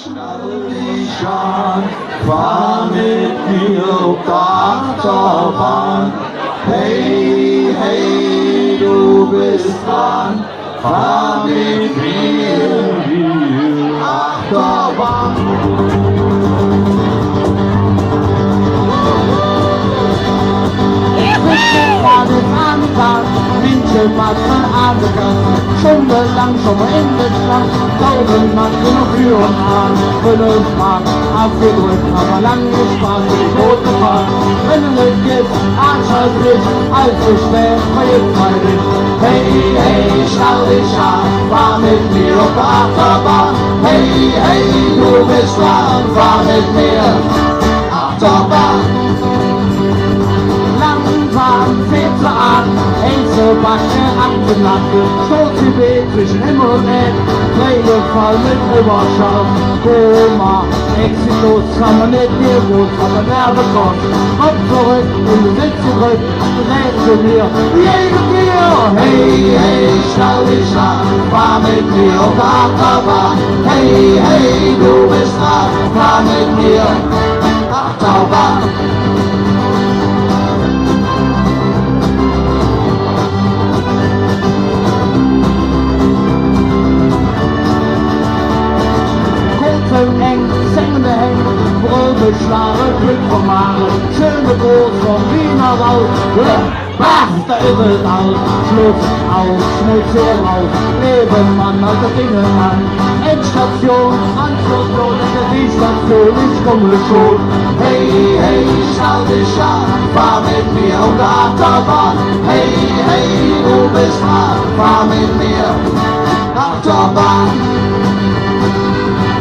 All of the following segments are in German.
Schnall dich an, fahr mit mir auf der Achterbahn. Hey, hey, du bist dran, fahr mit mir die Achterbahn. Menschen angegangen, stundenlang schon mal in den Schrank, 1000 Mark genug für uns an, 5 Mark abgedrückt, aber lang gespart, die rote Fahrt. Wenn du nicht gibst, anschalt dich, allzu spät, verjährt mal dich. Hey, hey, schnall dich an, fahr mit mir auf der Achterbahn. Hey, hey, du bist dran, fahr mit mir, Achterbahn. Langsam fährt sie an, Backe an den Latte, stoß sie weh zwischen Himmel und Erd, Pflegefall mit Überschall, Koma, Exitus, kann man nicht mehr gut, aber wer bekommt, kommt zurück und du sitzt zurück, du lädst zu mir, jede dir, hey, hey, schnall dich an, fahr mit mir auf der Achterbahn, hey, hey, du bist dran, fahr mit mir, Achterbahn. Schlage, Glück vom Mare, schöne Brot vom Wiener Wald. Bach, da ist es aus, Schluss aus, Schmutz raus, Leben Mann, alte Dinge an. Endstation, Anschlusslohn, die Station, ich komme schon. Hey, hey, schau dich an, fahr mit mir auf der Achterbahn. Hey, hey, du bist dran, fahr mit mir, Achterbahn.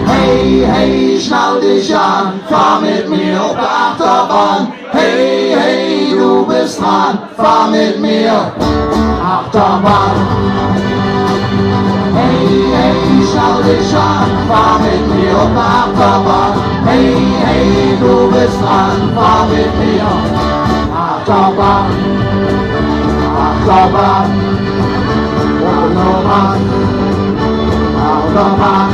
Hey, hey, schnall dich an, fahr mit mir auf der Achterbahn. Hey, hey, du bist dran, fahr mit mir, Achterbahn. Hey, hey, schnall dich an, fahr mit mir auf der Achterbahn. Hey, hey, du bist dran, fahr mit mir, Achterbahn. Achterbahn, Achterbahn, Achterbahn.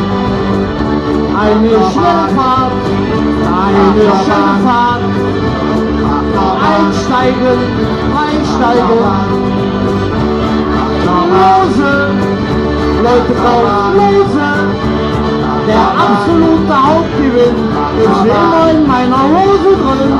Eine Schwimmbad, eine Schwimmbad, einsteigen, Lose, Leute raus, Lose, der absolute Hauptgewinn ist immer in meiner Hose drin.